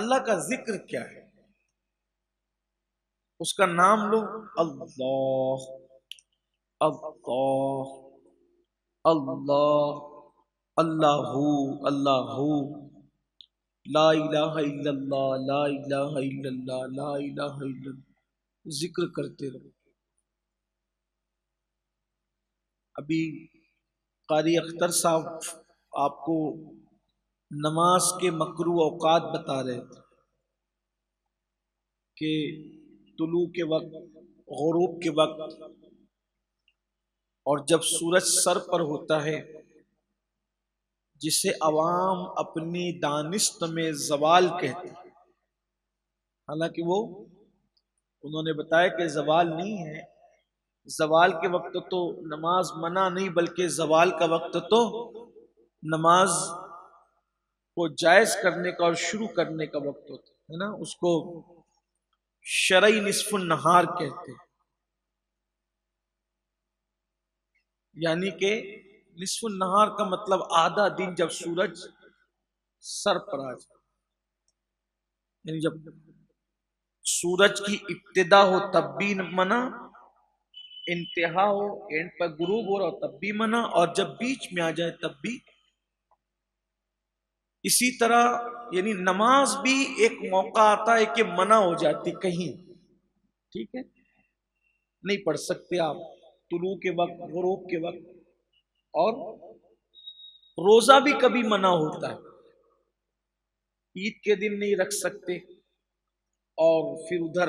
اللہ کا ذکر کیا ہے؟ اس کا نام لو، اللہ اللہ اللہ، اللہ اللہ، لا الہ الا اللہ، لا الہ الا اللہ، لا الہ الا اللہ، ذکر کرتے رہو۔ ابھی قاری اختر صاحب آپ کو نماز کے مکروہ اوقات بتا رہے تھے کہ طلوع کے وقت، غروب کے وقت، اور جب سورج سر پر ہوتا ہے، جسے عوام اپنی دانست میں زوال کہتے ہیں، حالانکہ وہ انہوں نے بتایا کہ زوال نہیں ہے، زوال کے وقت تو نماز منع نہیں، بلکہ زوال کا وقت تو نماز کو جائز کرنے کا اور شروع کرنے کا وقت ہوتا ہے نا، اس کو شرعی نصف النہار کہتے ہیں، یعنی کہ نصف النہار کا مطلب آدھا دن جب سورج سر پر آ جائے، یعنی جب سورج کی ابتدا ہو تب بھی منع، انتہا ہو اینڈ پر غروب ہو رہا ہو تب بھی منع، اور جب بیچ میں آ جائے تب بھی۔ اسی طرح یعنی نماز بھی ایک موقع آتا ہے کہ منع ہو جاتی کہیں، ٹھیک ہے، نہیں پڑھ سکتے آپ طلوع کے وقت، غروب کے وقت، اور روزہ بھی کبھی منع ہوتا ہے، عید کے دن نہیں رکھ سکتے، اور پھر ادھر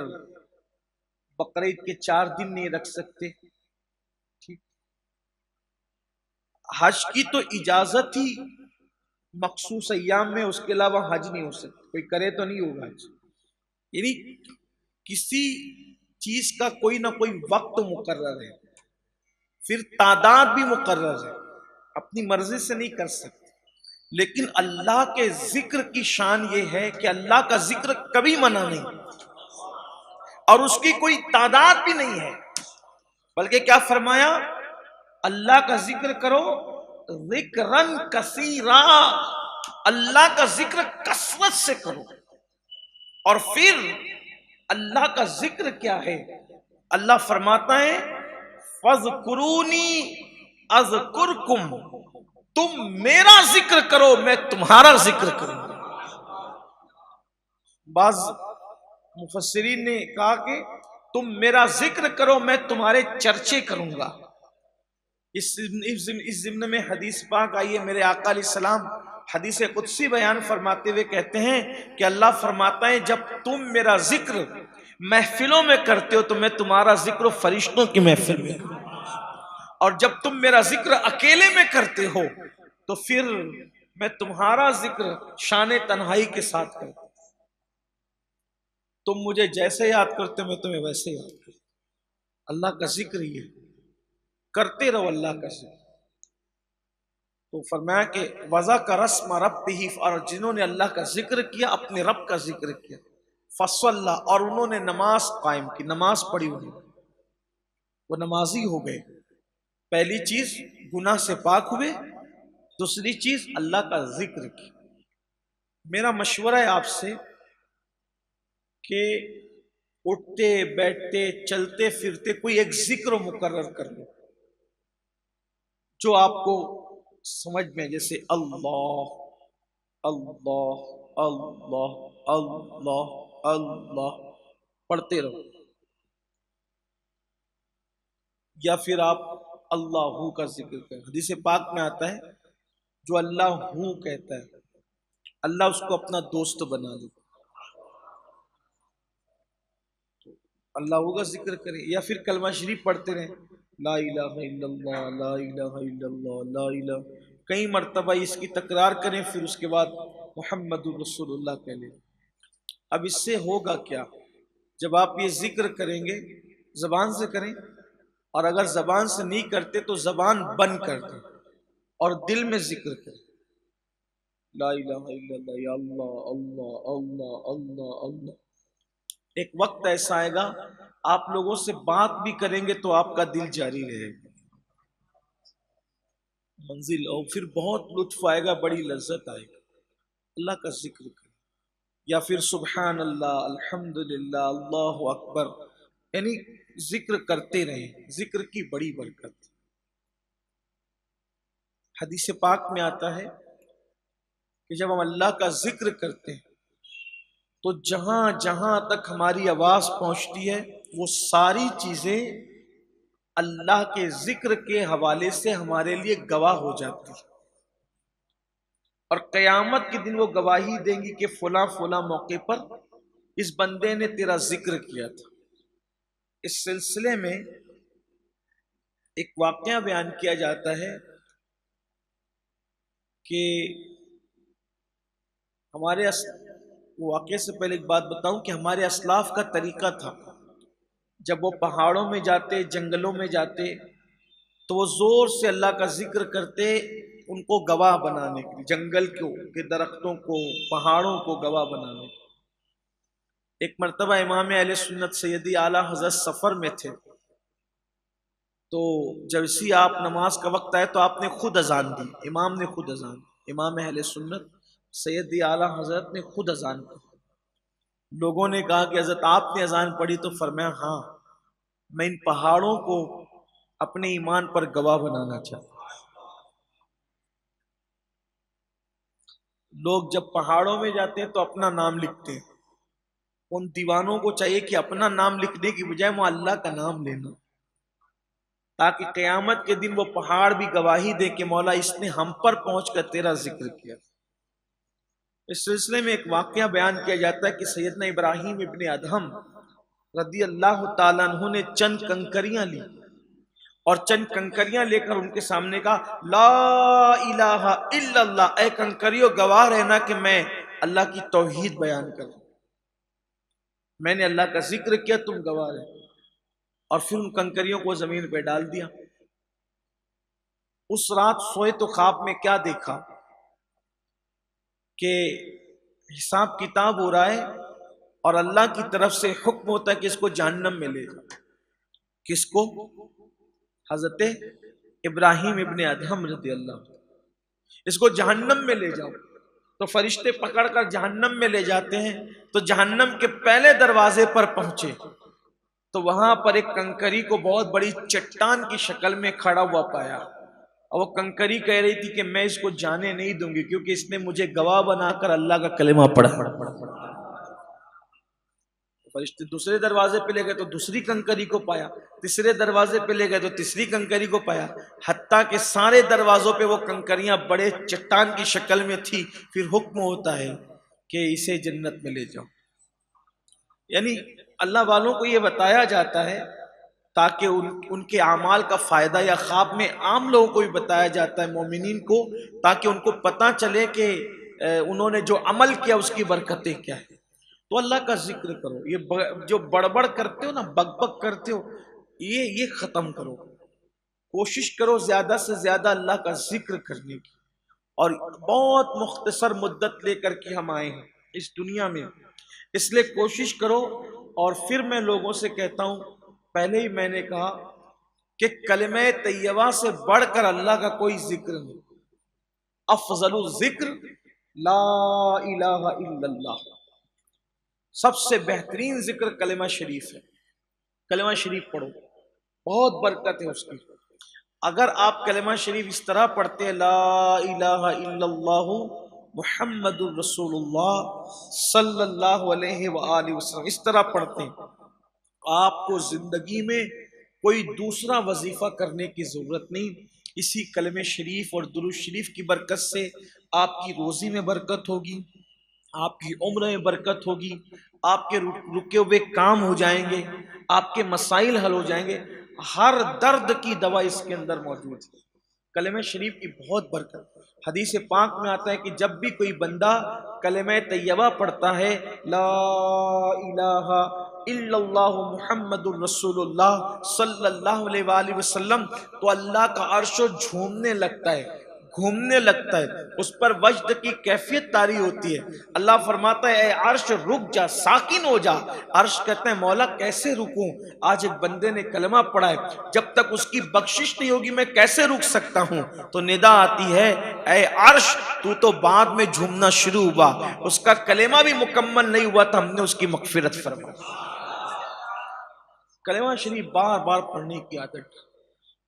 بقرعید کے 4 دن نہیں رکھ سکتے، ٹھیک۔ حج کی تو اجازت ہی مخصوص ایام میں، اس کے علاوہ حج نہیں ہو سکتا، کوئی کرے تو نہیں ہوگا حج، یعنی کسی چیز کا کوئی نہ کوئی وقت مقرر ہے، پھر تعداد بھی مقرر ہے، اپنی مرضی سے نہیں کر سکتے۔ لیکن اللہ کے ذکر کی شان یہ ہے کہ اللہ کا ذکر کبھی منع نہیں، اور اس کی کوئی تعداد بھی نہیں ہے، بلکہ کیا فرمایا؟ اللہ کا ذکر کرو ذکرن کثیرا، اللہ کا ذکر کثرت سے کرو۔ اور پھر اللہ کا ذکر کیا ہے؟ اللہ فرماتا ہے فَاذْكُرُونِي أَذْكُرْكُمْ، تم میرا ذکر کرو میں تمہارا ذکر کروں گا۔ بعض مفسرین نے کہا کہ تم میرا ذکر کرو میں تمہارے چرچے کروں گا۔ اس ضمن میں حدیث پاک آئی ہے، میرے آقا علیہ السلام حدیث قدسی بیان فرماتے ہوئے کہتے ہیں کہ اللہ فرماتا ہے جب تم میرا ذکر محفلوں میں کرتے ہو تو میں تمہارا ذکر فرشتوں کی محفل میں کروں، اور جب تم میرا ذکر اکیلے میں کرتے ہو تو پھر میں تمہارا ذکر شان تنہائی کے ساتھ کرتا ہوں۔ تم مجھے جیسے یاد کرتے میں تمہیں ویسے یاد کرتا ہوں۔ اللہ کا ذکر یہ کرتے رہو، اللہ کا ذکر۔ تو فرمایا کہ وَذَكَرَ اسْمَ رَبِّهِ، اور جنہوں نے اللہ کا ذکر کیا اپنے رب کا ذکر کیا، فَصَلَّى، اور انہوں نے نماز قائم کی، نماز پڑھی انہوں نے، وہ نمازی ہو گئے۔ پہلی چیز گناہ سے پاک ہوئے، دوسری چیز اللہ کا ذکر کی۔ میرا مشورہ ہے آپ سے کہ اٹھتے بیٹھتے چلتے پھرتے کوئی ایک ذکر مقرر کر لو جو آپ کو سمجھ میں، جیسے اللہ اللہ اللہ اللہ اللہ پڑھتے رہو، یا پھر آپ اللہ ہو کا ذکر کریں۔ حدیث پاک میں آتا ہے جو اللہ ہوں کہتا ہے اللہ اس کو اپنا دوست بنا لیتا، اللہ ہو کا ذکر کریں، یا پھر کلمہ شریف پڑھتے رہیں، لا الہ الا اللہ، لا الہ الا اللہ، لا الہ، کئی مرتبہ اس کی تکرار کریں، پھر اس کے بعد محمد رسول اللہ کہہ لیں۔ اب اس سے ہوگا کیا؟ جب آپ یہ ذکر کریں گے زبان سے کریں، اور اگر زبان سے نہیں کرتے تو زبان بند کر دیں اور دل میں ذکر کریں، لا الہ الا اللہ، یا اللہ اللہ اللہ اللہ اللہ۔ ایک وقت ایسا آئے گا آپ لوگوں سے بات بھی کریں گے تو آپ کا دل جاری رہے گا، منزل، اور پھر بہت لطف آئے گا، بڑی لذت آئے گا۔ اللہ کا ذکر کریں۔ یا پھر سبحان اللہ، الحمدللہ، اللہ اکبر، یعنی ذکر کرتے رہیں، ذکر کی بڑی برکت۔ حدیث پاک میں آتا ہے کہ جب ہم اللہ کا ذکر کرتے ہیں تو جہاں جہاں تک ہماری آواز پہنچتی ہے وہ ساری چیزیں اللہ کے ذکر کے حوالے سے ہمارے لیے گواہ ہو جاتی ہیں، اور قیامت کے دن وہ گواہی دیں گی کہ فلاں فلاں موقع پر اس بندے نے تیرا ذکر کیا تھا۔ اس سلسلے میں ایک واقعہ بیان کیا جاتا ہے کہ ہمارے واقعے سے پہلے ایک بات بتاؤں کہ ہمارے اسلاف کا طریقہ تھا، جب وہ پہاڑوں میں جاتے، جنگلوں میں جاتے تو وہ زور سے اللہ کا ذکر کرتے، ان کو گواہ بنانے کے لیے، جنگل کے درختوں کو، پہاڑوں کو گواہ بنانے کے لیے۔ ایک مرتبہ امام اہل سنت سیدی اعلیٰ حضرت سفر میں تھے، تو جب اسی آپ نماز کا وقت آئے تو آپ نے خود اذان دی، امام نے خود اذان دی، امام اہل سنت سیدی اعلیٰ حضرت نے خود اذان دی۔ لوگوں نے کہا کہ حضرت آپ نے اذان پڑھی، تو فرمایا ہاں، میں ان پہاڑوں کو اپنے ایمان پر گواہ بنانا چاہتا ہوں۔ لوگ جب پہاڑوں میں جاتے ہیں تو اپنا نام لکھتے ہیں، ان دیوانوں کو چاہیے کہ اپنا نام لکھنے کی بجائے وہ اللہ کا نام لینا، تاکہ قیامت کے دن وہ پہاڑ بھی گواہی دے کہ مولا اس نے ہم پر پہنچ کر تیرا ذکر کیا۔ اس سلسلے میں ایک واقعہ بیان کیا جاتا ہے کہ سیدنا ابراہیم ابن ادہم رضی اللہ تعالیٰ عنہ نے چند کنکریاں لی، اور چند کنکریاں لے کر ان کے سامنے کہا لا الہ الا اللہ، اے کنکریوں گواہ رہنا کہ میں اللہ کی توحید بیان کروں، میں نے اللہ کا ذکر کیا، تم گواہ رہے۔ اور پھر ان کنکریوں کو زمین پہ ڈال دیا۔ اس رات سوئے تو خواب میں کیا دیکھا کہ حساب کتاب ہو رہا ہے اور اللہ کی طرف سے حکم ہوتا ہے کہ اس کو جہنم میں لے جاؤ۔ کس کو؟ حضرت ابراہیم ابن ادہم رضی اللہ، اس کو جہنم میں لے جاؤ۔ تو فرشتے پکڑ کر جہنم میں لے جاتے ہیں، تو جہنم کے پہلے دروازے پر پہنچے تو وہاں پر ایک کنکری کو بہت بڑی چٹان کی شکل میں کھڑا ہوا پایا، اور وہ کنکری کہہ رہی تھی کہ میں اس کو جانے نہیں دوں گی کیونکہ اس نے مجھے گواہ بنا کر اللہ کا کلمہ پڑھا۔ فرشتے دوسرے دروازے پہ لے گئے تو دوسری کنکری کو پایا، تیسرے دروازے پہ لے گئے تو تیسری کنکری کو پایا، حتیٰ کہ سارے دروازوں پہ وہ کنکریاں بڑے چٹان کی شکل میں تھی۔ پھر حکم ہوتا ہے کہ اسے جنت میں لے جاؤ۔ یعنی اللہ والوں کو یہ بتایا جاتا ہے تاکہ ان کے اعمال کا فائدہ، یا خواب میں عام لوگوں کو بھی بتایا جاتا ہے، مومنین کو، تاکہ ان کو پتہ چلے کہ انہوں نے جو عمل کیا اس کی برکتیں کیا ہیں۔ تو اللہ کا ذکر کرو، یہ جو بڑبڑ کرتے ہو نا، بک بک کرتے ہو، یہ ختم کرو، کوشش کرو زیادہ سے زیادہ اللہ کا ذکر کرنے کی۔ اور بہت مختصر مدت لے کر کے ہم آئے ہیں اس دنیا میں، اس لیے کوشش کرو۔ اور پھر میں لوگوں سے کہتا ہوں، پہلے ہی میں نے کہا کہ کلمہ طیبہ سے بڑھ کر اللہ کا کوئی ذکر نہیں، افضل الذکر لا الہ الا اللہ، سب سے بہترین ذکر کلمہ شریف ہے۔ کلمہ شریف پڑھو، بہت برکت ہے اس کی۔ اگر آپ کلمہ شریف اس طرح پڑھتے ہیں لا الہ الا اللہ محمد الرسول اللہ صلی اللہ علیہ وآلہ وسلم، اس طرح پڑھتے ہیں، آپ کو زندگی میں کوئی دوسرا وظیفہ کرنے کی ضرورت نہیں۔ اسی کلمہ شریف اور درود شریف کی برکت سے آپ کی روزی میں برکت ہوگی، آپ کی عمر میں برکت ہوگی، آپ کے رکے ہوئے کام ہو جائیں گے، آپ کے مسائل حل ہو جائیں گے، ہر درد کی دوا اس کے اندر موجود ہے۔ کلمہ شریف کی بہت برکت۔ حدیث پاک میں آتا ہے کہ جب بھی کوئی بندہ کلمہ طیبہ پڑھتا ہے لا الہ الا اللہ محمد الرسول اللہ صلی اللہ علیہ وآلہ وسلم، تو اللہ کا عرش جھومنے لگتا ہے، گھومنے لگتا ہے، اس پر وجد کی کیفیت طاری ہوتی ہے۔ اللہ فرماتا ہے اے عرش رک جا، ساکن ہو جا۔ عرش کہتے ہیں مولا کیسے رکوں، آج ایک بندے نے کلمہ پڑھا ہے، جب تک اس کی بخشش نہیں ہوگی میں کیسے رک سکتا ہوں؟ تو ندا آتی ہے اے عرش تو بعد میں جھومنا شروع ہوا، اس کا کلمہ بھی مکمل نہیں ہوا تھا، ہم نے اس کی مغفرت فرمائی۔ کلمہ شریف بار بار پڑھنے کی عادت،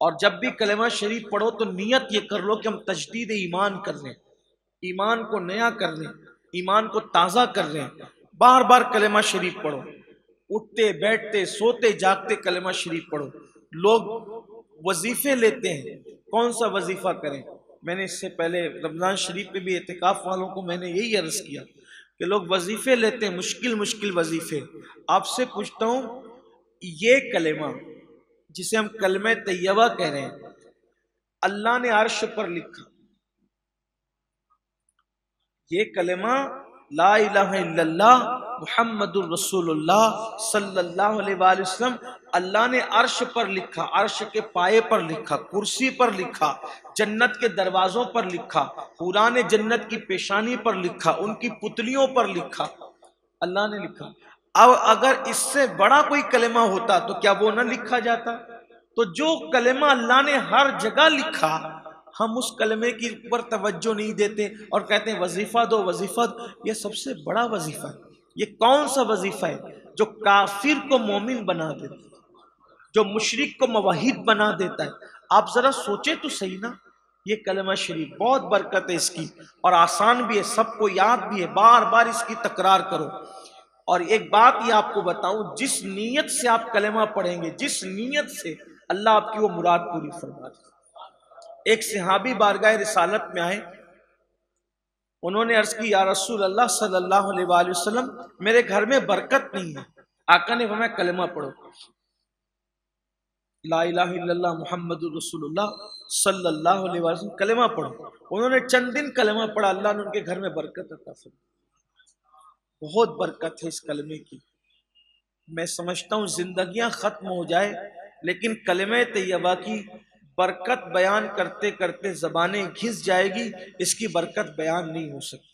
اور جب بھی کلمہ شریف پڑھو تو نیت یہ کر لو کہ ہم تجدید ایمان کر لیں، ایمان کو نیا کر لیں، ایمان کو تازہ کر لیں۔ بار بار کلمہ شریف پڑھو، اٹھتے بیٹھتے سوتے جاگتے کلمہ شریف پڑھو۔ لوگ وظیفے لیتے ہیں، کون سا وظیفہ کریں؟ میں نے اس سے پہلے رمضان شریف پہ بھی اعتکاف والوں کو میں نے یہی عرض کیا کہ لوگ وظیفے لیتے ہیں، مشکل مشکل وظیفے۔ آپ سے پوچھتا ہوں یہ کلمہ جسے ہم کلمہ طیبہ کہہ رہے ہیں، اللہ نے عرش پر لکھا، یہ کلمہ لا الہ الا اللہ محمد الرسول اللہ صلی اللہ علیہ وآلہ وسلم، اللہ نے عرش پر لکھا، عرش کے پائے پر لکھا، کرسی پر لکھا، جنت کے دروازوں پر لکھا، حوران جنت کی پیشانی پر لکھا، ان کی پتلیوں پر لکھا، اللہ نے لکھا۔ اب اگر اس سے بڑا کوئی کلمہ ہوتا تو کیا وہ نہ لکھا جاتا؟ تو جو کلمہ اللہ نے ہر جگہ لکھا، ہم اس کلمے کی اوپر توجہ نہیں دیتے اور کہتے ہیں وظیفہ دو وظیفہ دو۔ یہ سب سے بڑا وظیفہ ہے۔ یہ کون سا وظیفہ ہے جو کافر کو مومن بنا دیتا ہے، جو مشرک کو موحد بنا دیتا ہے؟ آپ ذرا سوچیں تو صحیح نا۔ یہ کلمہ شریف بہت برکت ہے اس کی، اور آسان بھی ہے، سب کو یاد بھی ہے، بار بار اس کی تکرار کرو۔ اور ایک بات یہ آپ کو بتاؤں، جس نیت سے آپ کلمہ پڑھیں گے، جس نیت سے، اللہ آپ کی وہ مراد پوری فرما دے۔ ایک صحابی بارگاہ رسالت میں آئے، انہوں نے عرض کی یا رسول اللہ صلی اللہ علیہ وآلہ وسلم میرے گھر میں برکت نہیں ہے۔ آقا نے فرمایا کلمہ پڑھو، لا الہ الا اللہ محمد الرسول اللہ صلی اللہ علیہ وآلہ وسلم، کلمہ پڑھو۔ انہوں نے چند دن کلمہ پڑھا، اللہ نے ان کے گھر میں برکت عطا فرمائی۔ بہت برکت ہے اس کلمے کی۔ میں سمجھتا ہوں زندگیاں ختم ہو جائے لیکن کلمہ طیبہ کی برکت بیان کرتے کرتے زبانیں گھس جائے گی، اس کی برکت بیان نہیں ہو سکتی۔